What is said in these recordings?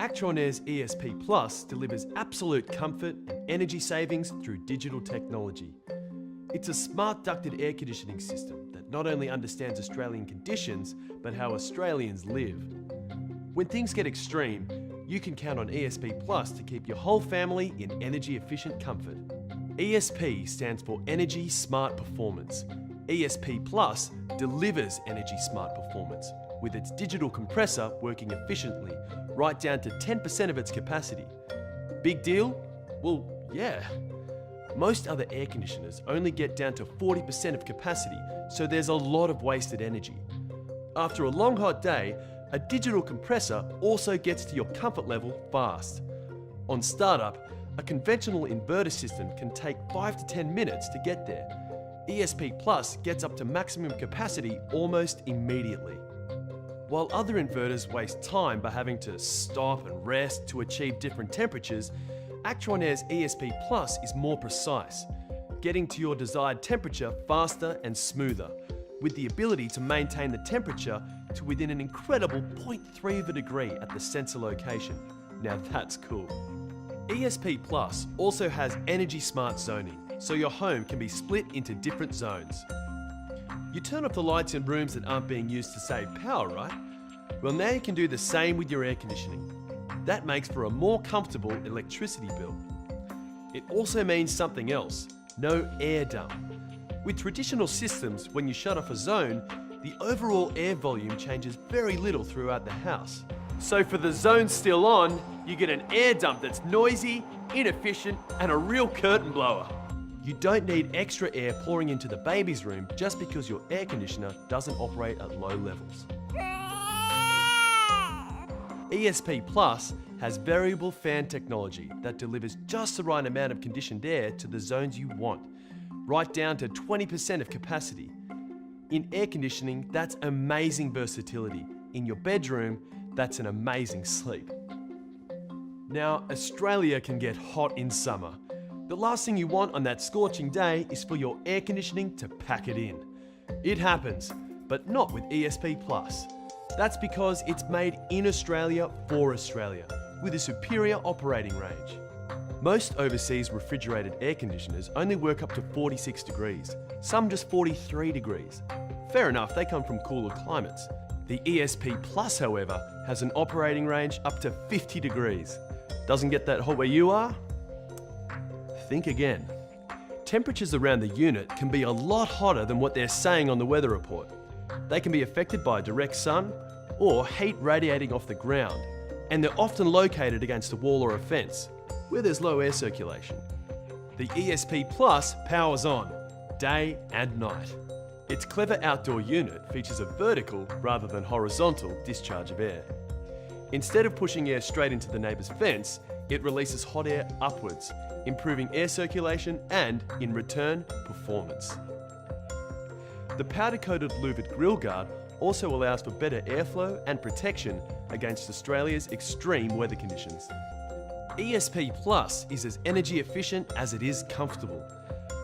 Actron Air's ESP Plus delivers absolute comfort and energy savings through digital technology. It's a smart ducted air conditioning system that not only understands Australian conditions, but how Australians live. When things get extreme, you can count on ESP Plus to keep your whole family in energy efficient comfort. ESP stands for Energy Smart Performance. ESP Plus delivers energy smart performance, with its digital compressor working efficiently, right down to 10% of its capacity. Big deal? Well, yeah. Most other air conditioners only get down to 40% of capacity, so there's a lot of wasted energy. After a long hot day, a digital compressor also gets to your comfort level fast. On startup, a conventional inverter system can take 5 to 10 minutes to get there. ESP Plus gets up to maximum capacity almost immediately. While other inverters waste time by having to stop and rest to achieve different temperatures, Actron Air's ESP Plus is more precise, getting to your desired temperature faster and smoother, with the ability to maintain the temperature to within an incredible 0.3 of a degree at the sensor location. Now that's cool. ESP Plus also has energy smart zoning, so your home can be split into different zones. You turn off the lights in rooms that aren't being used to save power, right? Well, now you can do the same with your air conditioning. That makes for a more comfortable electricity bill. It also means something else: no air dump. With traditional systems, when you shut off a zone, the overall air volume changes very little throughout the house. So for the zones still on, you get an air dump that's noisy, inefficient, and a real curtain blower. You don't need extra air pouring into the baby's room just because your air conditioner doesn't operate at low levels. ESP Plus has variable fan technology that delivers just the right amount of conditioned air to the zones you want, right down to 20% of capacity. In air conditioning, that's amazing versatility. In your bedroom, that's an amazing sleep. Now, Australia can get hot in summer. The last thing you want on that scorching day is for your air conditioning to pack it in. It happens, but not with ESP Plus. That's because it's made in Australia for Australia, with a superior operating range. Most overseas refrigerated air conditioners only work up to 46 degrees, some just 43 degrees. Fair enough, they come from cooler climates. The ESP Plus, however, has an operating range up to 50 degrees. Doesn't get that hot where you are? Think again. Temperatures around the unit can be a lot hotter than what they're saying on the weather report. They can be affected by direct sun or heat radiating off the ground, and they're often located against a wall or a fence, where there's low air circulation. The ESP Plus powers on, day and night. Its clever outdoor unit features a vertical rather than horizontal discharge of air. Instead of pushing air straight into the neighbour's fence, it releases hot air upwards, improving air circulation and, in return, performance. The powder-coated louvered grille guard also allows for better airflow and protection against Australia's extreme weather conditions. ESP Plus is as energy efficient as it is comfortable.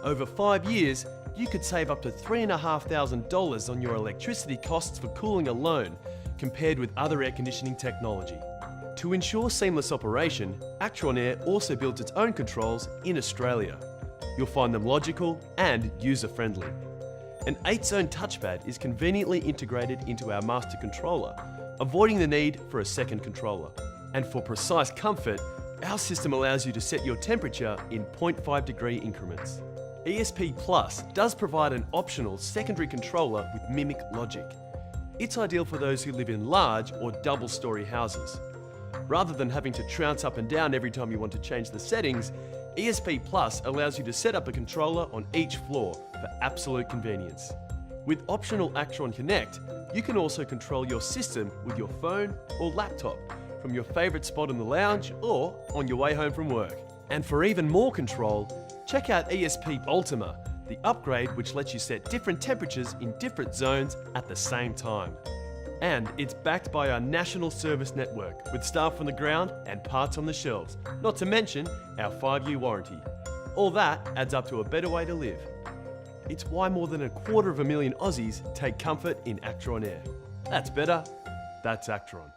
Over 5 years, you could save up to $3,500 on your electricity costs for cooling alone, compared with other air conditioning technology. To ensure seamless operation, Actron Air also builds its own controls in Australia. You'll find them logical and user-friendly. An 8-zone touchpad is conveniently integrated into our master controller, avoiding the need for a second controller. And for precise comfort, our system allows you to set your temperature in 0.5 degree increments. ESP Plus does provide an optional secondary controller with Mimic logic. It's ideal for those who live in large or double-storey houses. Rather than having to trounce up and down every time you want to change the settings, ESP Plus allows you to set up a controller on each floor for absolute convenience. With optional Actron Connect, you can also control your system with your phone or laptop from your favourite spot in the lounge or on your way home from work. And for even more control, check out ESP Ultima, the upgrade which lets you set different temperatures in different zones at the same time. And it's backed by our national service network with staff on the ground and parts on the shelves, not to mention our 5-year warranty. All that adds up to a better way to live. It's why more than 250,000 Aussies take comfort in Actron Air. That's better, that's Actron.